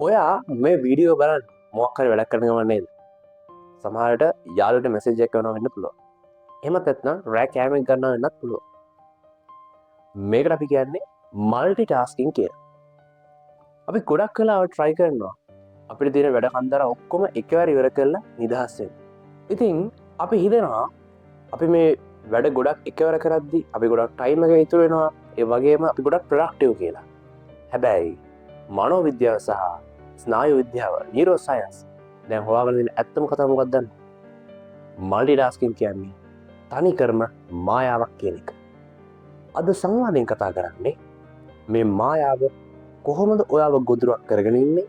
ඔයා මේ වීඩියෝ බලන්න මොකක් හරි වැඩක් කරන ගමන් නේද? සමහරට යාළුවට මෙසේජ් එකක් කරනවා වෙන්න පුළුවන්. එහෙමත් නැත්නම් රෑ කෑම එක ගන්නවා වෙන්නත් පුළුවන්. මේකට අපි කියන්නේ මල්ටි ටාස්කින් කියලා. අපි ගොඩක් කලාවට try කරනවා. අපිට තියෙන වැඩ කන්දර ඔක්කොම එකවර ඉවර කරලා නිදහස් වෙන්න. ඉතින් අපි හිතනවා අපි මේ වැඩ ගොඩක් එකවර කරද්දී අපි ගොඩක් ටයිම් එක ඉතුරු වෙනවා. ඒ වගේම අපි ගොඩක් ප්‍රොඩක්ටිව් කියලා. හැබැයි මනෝවිද්‍යාව සහ ස්නායු විද්‍යාව නියුරෝ සයන්ස් දැන් හොයාගෙන තියෙන ඇත්තම කතාව මොකක්ද දන්නවද? මල්ටි ටාස්කින් කියන්නේ තනිකරම මායාවක් කියන එක. අද සංවාදයෙන් කතා කරන්නේ මේ මායාව කොහොමද ඔයාව ගොදුරක් කරගෙන ඉන්නේ?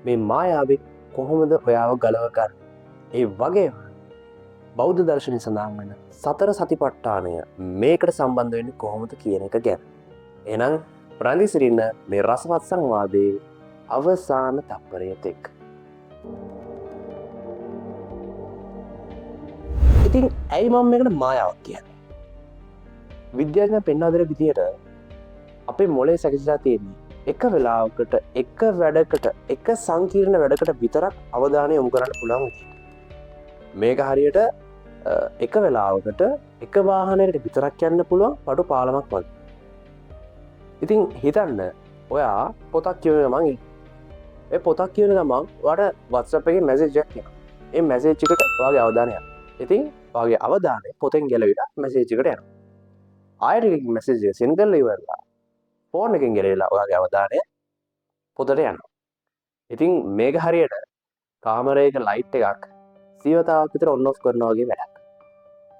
මේ මායාවෙන් කොහොමද ඔයාව ගලව ගන්න? ඒ වගේම බෞද්ධ දර්ශනය සඳහන් වෙන සතර සතිපට්ඨානය මේකට සම්බන්ධ වෙන්නේ කොහොමද කියන එක ගැන. එහෙනම් ප්‍රාන්දිසිරින්න මේ රසවත් සංවාදයේ අවසාන තප්පරය තෙක්. ඉතින් ඇයි මම මේකට මායාවක් කියන්නේ? විද්‍යාඥයන් පෙන්වා දෙන විදිහට අපේ මොළේ සැකසීලා තියෙන්නේ එක වෙලාවකට එක වැඩකට එක සංකීර්ණ වැඩකට විතරක් අවධානය යොමු කරන්න පුළුවන් විදිහට. මේක හරියට එක වෙලාවකට එක වාහනයකට විතරක් යන්න පුළුවන් පඩු පාලමක් වගේ. ඉතින් හිතන්න ඔයා පොතක් කියවන ගමන් ඒ පොතක් කියවන ගමන් ඔයාට WhatsApp එකේ මැසේජ් එකක් එනවා. ඒ මැසේජ් එකට ඔයාගේ අවධානය යනවා. ඉතින් ඔයාගේ අවධානය පොතෙන් ගැලවිලා මැසේජ් එකට යනවා. ආයෙත් එක මැසේජ් එක සෙන්ඩ් කරලා ඉවරලා ෆෝන් එකෙන් ගැලවිලා ඔයාගේ අවධානය පොතට යනවා. ඉතින් මේක හරියට කාමරයක ලයිට් එකක් සියවතාවක් විතර ඔන් ඔෆ් කරනවා වගේ වැඩක්.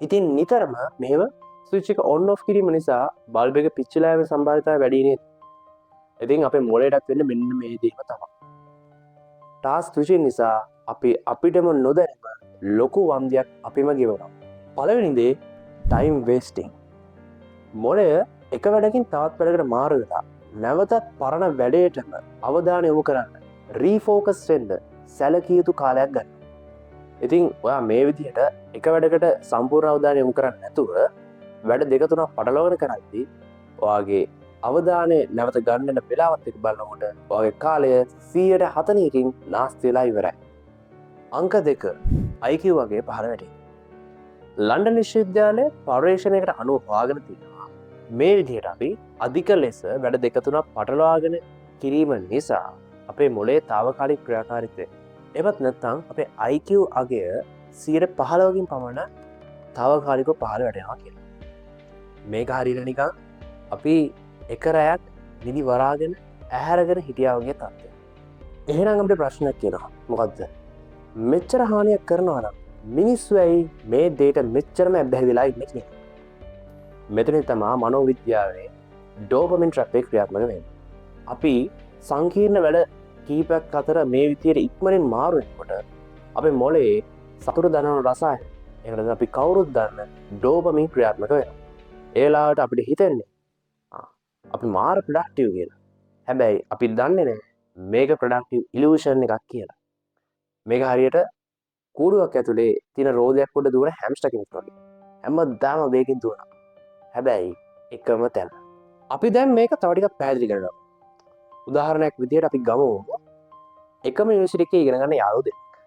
ඉතින් නිතරම මේව ස්විච් එක ඔන් ඔෆ් කිරීම නිසා බල්බ් එක පිච්චිලා යන සම්භාවිතය වැඩි නේද? ඉතින් අපේ මොළයටත් වෙන්නේ මෙන්න මේ දේම තමයි. ටාස්ක් ස්විචින් නිසා අපි අපිටම නොදැනීම ලොකු වන්දියක් අපිම ගෙවනවා. පළවෙනි දේ ටයිම් වේස්ටිං. මොළය එක වැඩකින් තවත් වැඩකට මාරු වෙලා නැවතත් පරණ වැඩේටම අවධානය යොමු කරන්න රීෆෝකස් වෙන්න සැලකිය යුතු කාලයක් ගන්න. ඉතින් ඔයා මේ විදිහට එක වැඩකට සම්පූර්ණ අවධානය යොමු කරන්නේ නැතුව වැඩ දෙක තුනක් පටලවගෙන කරද්දී ඔයාගේ අවධානය නැවත ගන්න වෙන වෙලාවත් එක්ක බලනකොට ඔයාගේ කාලය 140කින් නාස්ති වෙලා ඉවරයි. අංක 2 IQ වගේ පහළ වැටේ. ලන්ඩන් විශ්වවිද්‍යාලයේ පර්යේෂණයකට අනුව හොයාගෙන තියෙනවා මේ විදිහට අපි අධික ලෙස වැඩ දෙක තුනක් පටලවාගෙන කිරීම නිසා අපේ මොළයේ తాවකාලික ක්‍රියාකාරීත්වය එවත් නැත්නම් අපේ IQ අගය 15කින් පමණ తాවකාලිකව පහළ වැටෙනවා කියලා. මේක හරියට නිකන් අපි එක රැයක් නිදි වරාගෙන ඇහැරගෙන හිටියා වගේ තත්ත්වයක්. එහෙනම් අපිට ප්‍රශ්නයක් තියෙනවා. මොකද්ද? මෙච්චර හානියක් කරනවා නම් මිනිස්සු ඇයි මේ දෙයට මෙච්චරම ඇබ්බැහි වෙලා ඉන්නේ කියලා. මෙතනින් තමයි මනෝවිද්‍යාවේ ඩෝපමින් ට්‍රැප් එක ක්‍රියාත්මක වෙන්නේ. අපි සංකීර්ණ වැඩ කීපයක් අතර මේ විදියට ඉක්මනින් මාරු වෙනකොට අපේ මොළයේ සතුට දනවන රසායන ඒකට අපි කවුරුත් දන්න ඩෝපමින් ක්‍රියාත්මක වෙනවා. ඒ වෙලාවට අපිට හිතෙන්නේ අපි මාර ප්‍රොඩක්ටිව් කියලා. හැබැයි අපි දන්නේ නැහැ මේක ප්‍රොඩක්ටිව් ඉලියුෂන් එකක් කියලා. මේක හරියට කූඩුවක් ඇතුලේ තියෙන රෝදයක් උඩ දුවන හැම්ස්ටර් කෙනෙක් වගේ. හැමදාම වේගෙන් දුවනවා. හැබැයි එකම තැන. අපි දැන් මේක තව ටිකක් පැහැදිලි කරනවා. උදාහරණයක් විදිහට අපි ගමු එකම යුනිවර්සිටි එකේ ඉගෙන ගන්න යාළුවෝ දෙන්නෙක්.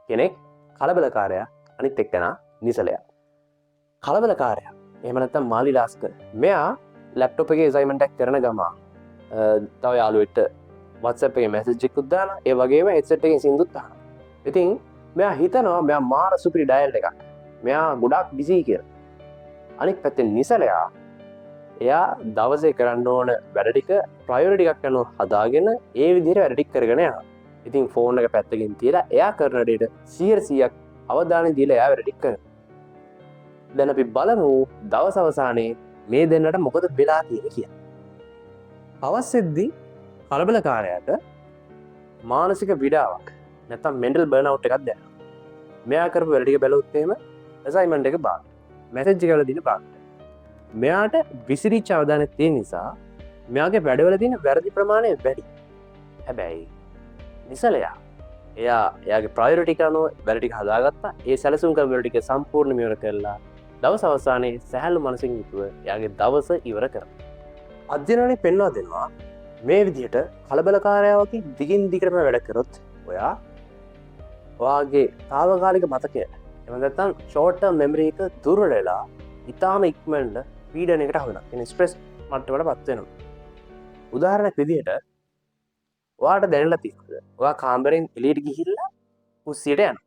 කෙනෙක් කලබලකාරයා අනිත් එක්කෙනා නිසලයා. කලබලකාරයා එහෙම නැත්නම් මාලිලාස්කර්. මෙයා ලැප්ටොප් එකේ අසයින්මන්ට් එකක් කරන ගමන් තව යාළුවෙක්ට WhatsApp එකේ මැසේජ් එකක් දානවා. ඒ වගේම headset එකෙන් සින්දුත් අහනවා. ඉතින් මෙයා හිතනවා මෙයා මාර සුපිරි ඩයල් එකක්. මෙයා ගොඩක් බිසි කියලා. අනිත් පැත්තෙන් නිසලයා එයා දවසේ කරන්න ඕන වැඩ ටික ප්‍රයොරිටි එකක් කරනවා හදාගෙන ඒ විදිහට වැඩ ටික කරගෙන යනවා. ඉතින් ෆෝන් එක පැත්තකින් තියලා එයා කරන දෙයට 100%ක් අවධානය දීලා එයා වැඩ ටික කරනවා. දැන් අපි බලමු දවස් අවසානයේ මේ දෙන්නට මොකද වෙලා තියෙන්නේ කියලා. අවස්සෙද්දී කලබලකාරයාට මානසික විඩාවක් නැත්නම් මෙන්ටල් බර්න්අවුට් එකක් දැනෙනවා. මෙයා කරපු වැඩ ටික බැලුවොත් එහෙම අසයින්මන්ට් එක බාග. මැසේජ් එක වල දින බාග. මෙයාට විසිරිච්ච අවධානය තියෙන නිසා මෙයාගේ වැඩවල තියෙන වැරදි ප්‍රමාණය වැඩි. හැබැයි නිසලයා එයාගේ ප්‍රයොරිටි එක අනුව වැඩ ටික හදාගත්තා. ඒ සැලසුම් කරපු වැඩ ටික සම්පූර්ණයෙන්ම ඉවර කරලා දවස් අවසානයේ සැහැල්ලු මනසින් යුතුව එයාගේ දවස ඉවර කරනවා. අධ්‍යයනයේ පෙන්වා දෙනවා මේ විදිහට කලබලකාරයාවකින් දිගින් දිගටම වැඩ කරොත් ඔයා ඔයාගේ තාවකාලික මතකය එමදත්තන් ෂෝට් මෙමරී එක දුරලලා ඉතාම ඉක්මන්ට පීඩනකට හුණ ස්ප්‍රෙස් මට්ටවට පත්වෙනවා. උදාහරණයක් විදිහට වාට දැනල තිස්ද ඔයා කාම්බරෙන් එලියට ගිහිල්ලා කුස්සියට යන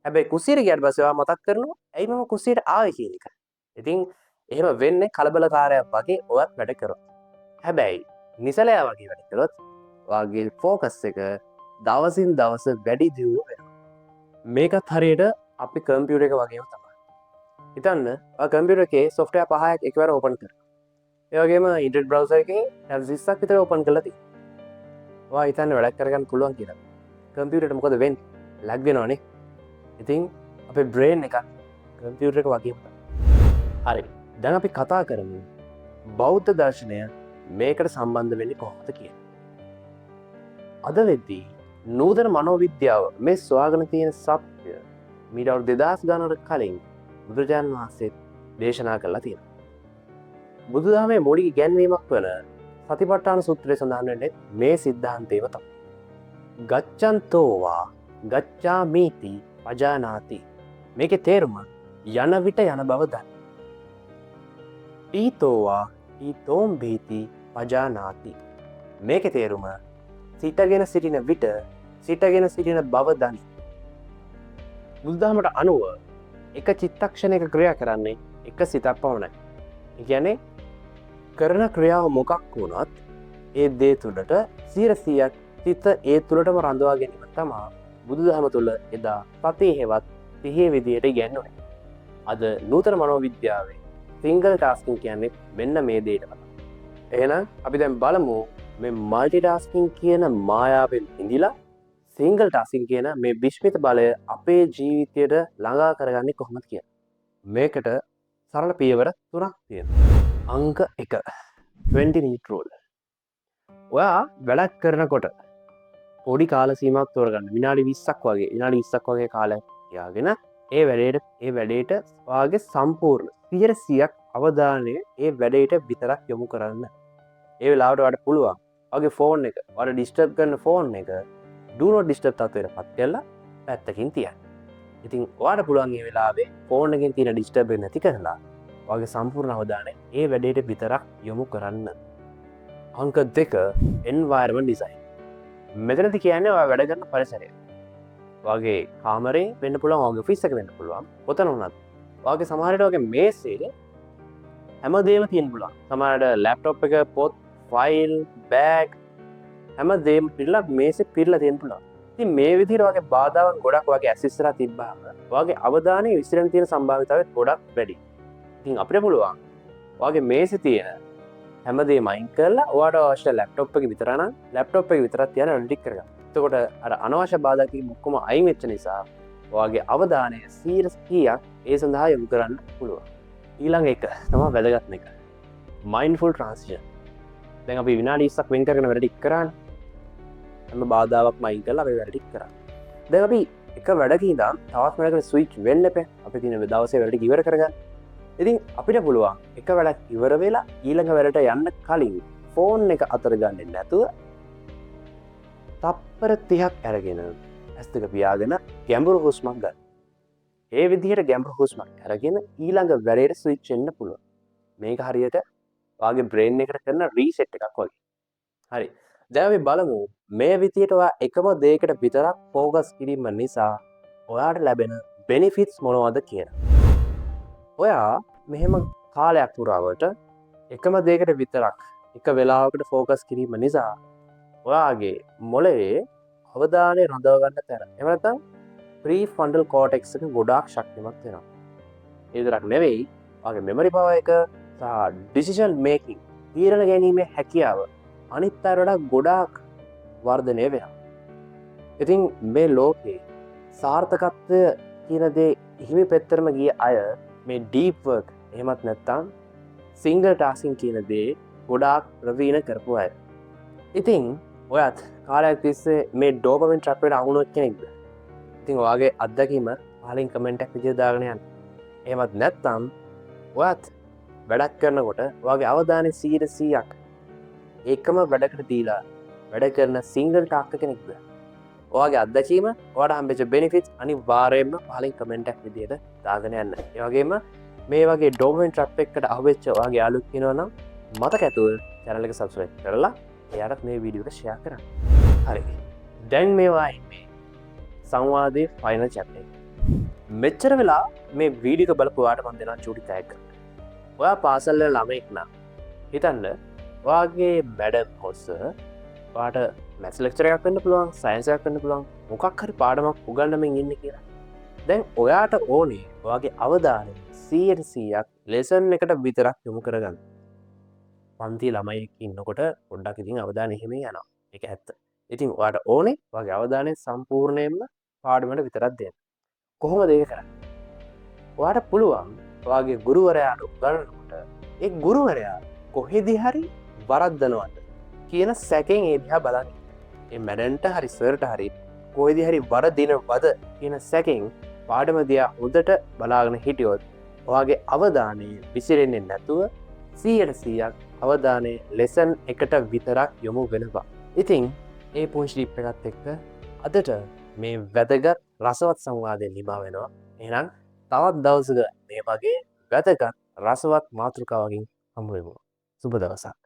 හැබැයි කුසියට ගැට බසවා මතක් කරනවා ඇයිම කුසියට ආය කියනක. ඉතින් එහෙම වෙන්න කලබලකාරයක් වගේ ඔයත් වැඩ කරොත්. හැබැයි නිසලයා වගේ වැඩ කරොත් වගේ ෆෝකස් එක දවසින් දවස වැඩි දියුණු වෙනවා. මේකත් හරියට අපි කම්පියුටර් එක වගේම තමයි. හිතන්න කම්පියුටර් එකේ සොෆ්ට්වෙයාර් පහක් එකවර ඕපන් කරනවා. ඒ වගේම ඉන්ටර්නෙට් බ්‍රවුසර් එකේ ටැබ් 20ක් විතර ඕපන් කරලා තියෙනවා. ඔයා හිතන්න වැඩක් කරගන්න පුළුවන් කියලා. කම්පියුටර් එකට මොකද වෙන්නේ? ලැග් වෙනවනේ. ඉතින් අපේ බ්‍රේන් එක කම්පියුටර් එක වගේම තමයි. හරි. දැන් අපි කතා කරමු බෞද්ධ දර්ශනය මේකට සම්බන්ධ වෙන්නේ කොහොමද කියලා. අද වෙද්දී නූතන මනෝවිද්‍යාව මේ සොයාගෙන තියෙන සත්‍ය මීට අවුරුදු 2000 ගණනකට කලින් බුදුරජාණන් වහන්සේ දේශනා කළා තියෙනවා. බුදුදහමේ මූලික ඉගැන්වීමක් වන සතිපට්ඨාන සූත්‍රයේ සඳහන් වෙන්නේ මේ සිද්ධාන්තයම තමයි. ගච්ඡන්තෝවා ගච්ඡාමීති පජානාති. මේකේ තේරුම යන විට යන බව දන්න. ඊතෝවා ඊතෝම් භීති පජානාති. මේකේ තේරුම සිටගෙන සිටින විට සිටගෙන සිටින බව දනි. බුදුදහමට අනුව එක චිත්තක්ෂණයක ක්‍රියා කරන්නේ එක සිතක් පමණයි. ඒ කියන්නේ කරන ක්‍රියාව මොකක් වුණත් ඒ දේ තුළට 100%ක් සිත ඒ තුළටම රඳවා ගැනීම තමයි බුදුදහම තුළ එදා සතිය හෙවත් සිහිය විදියට ඉගැන්වුවේ. අද නූතන මනෝවිද්‍යාවේ සිංගල් ටාස්කින් කියන්නේ මෙන්න මේ දේට තමයි. එහෙනම් අපි දැන් බලමු මේ මල්ටි ටාස්කින් කියන මායාවෙන් ඉඳිලා සිංගල් ටාස්කින් කියන මේ විශ්මිත බලය අපේ ජීවිතයට ළඟා කරගන්නේ කොහොමද කියලා. මේකට සරල පියවර 3ක් තියෙනවා. අංක 1 20 minute rule. ඔයා වැඩක් කරනකොට පොඩි කාල සීමාවක් තෝරගන්න. විනාඩි 20ක් වගේ විනාඩි 20ක් වගේ කාලයක් තියාගෙන ඒ වැඩේට ඔයාගේ සම්පූර්ණ 100%ක් අවධානය ඒ වැඩේට විතරක් යොමු කරන්න. ඒ වෙලාවට ඔයාලට පුළුවන් ඔයාගේ ෆෝන් එක ඔයාලට ඩිස්ටර්බ් කරන ෆෝන් එක do not disturb තත්ත්වයට පත් කරලා පැත්තකින් තියන්න. ඉතින් ඔයාලට පුළුවන් මේ වෙලාවේ ෆෝන් එකෙන් තියෙන ඩිස්ටර්බ් එක නැති කරලා ඔයාගේ සම්පූර්ණ අවධානය ඒ වැඩේට විතරක් යොමු කරන්න. අංක 2 environment design. මෙතනදි කියන්නේ ඔයා වැඩ කරන පරිසරය. ඔයාගේ කාමරේ වෙන්න පුළුවන්, ඔයාගේ ඔෆිස් එක වෙන්න පුළුවන්. කොතන වුණත් ඔයාගේ සමහර විට ඔයාගේ මේසේ හැමදේම තියෙන්න පුළුවන්. සමහරවිට ලැප්ටොප් එක, පොත්, ෆයිල්, බෑග් හැමදේම පිරලා මේසේ පිරලා තියෙන්න පුළුවන්. ඉතින් මේ විදිහට ඔයාගේ බාධාවන් ගොඩක් ඔයාගේ ඇස් ඉස්සරහා තිබ්බාම ඔයාගේ අවධානය විසිරෙන්න තියෙන සම්භාවිතාවය ගොඩක් වැඩි. ඉතින් අපිට පුළුවන් ඔයාගේ මේසේ තියෙන හැමදේම අයින් කරලා ඔයාට අවශ්‍ය ලැප්ටොප් එක විතර නම් ලැප්ටොප් එක විතරක් තියන ඇනලිටික් කරගන්න. එතකොට අර අනවශ්‍ය බාධා කීම් ඔක්කොම අයින් වෙච්ච නිසා ඔයාගේ අවධානය 100%ක් ඒ සඳහා යොමු කරන්න පුළුවන්. ඊළඟ එක තමයි වැදගත්ම එක. mindful transition. දැන් අපි විනාඩි 20ක් වෙන් කරගෙන වැඩ ටික කරානේ. හැම බාධාවක්ම අයින් කරලා අපි වැඩ ටික කරා. දැන් අපි එක වැඩක ඉඳන් තවත් වැඩකට ස්විච් වෙන්න එපා. අපි තියෙන දවසේ වැඩ ටික ඉවර කරගන්න. ඉතින් අපිට පුළුවන් එක වැඩක් ඉවර වෙලා ඊළඟ වැඩට යන්න කලින් ෆෝන් එක අතර ගන්නේ නැතුව තප්පර 30ක් අරගෙන ඇස් දෙක පියාගෙන ගැඹුරු හුස්මක් ගන්න. ඒ විදිහට ගැඹුරු හුස්මක් අරගෙන ඊළඟ වැඩේට ස්විච් වෙන්න පුළුවන්. මේක හරියට ඔයාගේ බ්‍රේන් එකට කරන රීසෙට් එකක් වගේ. හරි. දැන් අපි බලමු මේ විදිහට ඔයා එකම දෙයකට විතරක් ફોකස් කිරීම නිසා ඔයාට ලැබෙන බෙනිෆිට්ස් මොනවද කියලා. ඔයා මෙහෙම කාලයක් පුරාවට එකම දෙයකට විතරක් එක වෙලාවකට ෆෝකස් කිරීම නිසා ඔයාගේ මොළයේ අවධානය රඳව ගන්න තැන. එහෙම නැත්නම් ප්‍රීෆ්‍රොන්ටල් කෝටෙක්ස් එක ගොඩාක් ශක්තිමත් වෙනවා. ඒ විතරක් නෙවෙයි, ඔයාගේ මෙමරි පවර් එක සහ ඩිසිෂන් මේකින් තීරණ ගැනීමේ හැකියාව අනිත් අයට වඩා ගොඩාක් වර්ධනය වෙනවා. ඉතින් මේ ලෝකේ සාර්ථකත්වය කියන දේ හිමි පෙත්තරම ගිය අය මේ ඩීප් වර්ක් එහෙමත් නැත්තම් සිංගල් ටාස්කින් කියන දේ ගොඩාක් ප්‍රවීණ කරපු අය. ඉතින් ඔයත් කාලයක් තිස්සේ මේ ඩෝපමින් ට්‍රැප් එකට අහු වුණොත් කෙනෙක්ද? ඉතින් ඔයාගේ අත්දැකීම පහලින් කමෙන්ට් එකක් විදිහට දාගෙන යන්න. එහෙමත් නැත්නම් ඔයත් වැඩක් කරනකොට ඔයාගේ අවධානය 100%ක් ඒකම වැඩකට දීලා වැඩ කරන සිංගල් ටාක්ක කෙනෙක්ද? ඔයාගේ අත්දැකීම, ඔයාට හම්බෙච්ච බෙනිෆිට්ස් අනිවාර්යයෙන්ම පහලින් කමෙන්ට් එකක් විදියට දාගෙන යන්න. ඒ වගේම මේ වගේ ඩෝමයින් ට්‍රැප් එකකට අහුවෙච්ච ඔයාගේ යාළුවෙක් ඉන්නවා නම් මතක ඇතුව channel එක subscribe කරලා එයාටත් මේ වීඩියෝ එක share කරන්න. හරි. දැන් මේවා ඉන්නේ සංවාදයේ ෆයිනල් chapter එක. මෙච්චර වෙලා මේ වීඩියෝ එක බලපු ඔයාට මම දෙනවා චූටි තෑග්ගක්. ඔයා පාසල් වල ළමෙක් නම් හිතන්න ඔයාගේ මැඩම් හොස්ස ඔයාට මැත්ස් ලෙක්චර් එකක් වෙන්න පුළුවන්, සයන්ස් එකක් වෙන්න පුළුවන්, මොකක් හරි පාඩමක් උගන්වමින් ඉන්නේ කියලා. දැන් ඔයාට ඕනේ ඔයාගේ අවධානය 100%ක් ලෙසන් එකට විතරක් යොමු කරගන්න. පන්ති ළමයෙක් ඉන්නකොට පොඩ්ඩක් ඉතින් අවධානය එහෙම යනවා. ඒක ඇත්ත. ඉතින් ඔයාට ඕනේ ඔයාගේ අවධානය සම්පූර්ණයෙන්ම පාඩමට විතරක් දෙන්න. කොහොමද ඒක කරන්නේ? ඔයාට පුළුවන් ඔයාගේ ගුරුවරයාට උගන්වනකොට ඒ ගුරුවරයා කොහෙදී හරි වරද්දනවද කියන සැකෙන් ඒ දිහා බලන්න. ඒ මැඩම්ට හරි සර්ට හරි කොහෙදී හරි වරදිනවද කියන සැකෙන් පාඩම දිහා හොඳට බලාගෙන හිටියොත් ඔයාගේ අවධානය විසිරෙන්නේ නැතුව 100%ක් අවධානය ලෙසන් එකට විතරක් යොමු වෙනවා. ඉතින් ඒ පුංචි ටිප් එකත් එක්ක අදට මේ වැදගත් රසවත් සංවාදය නිමා වෙනවා. එහෙනම් තවත් දවසක මේ වගේ වැදගත් රසවත් මාතෘකාවකින් හමු වෙමු. සුබ දවසක්.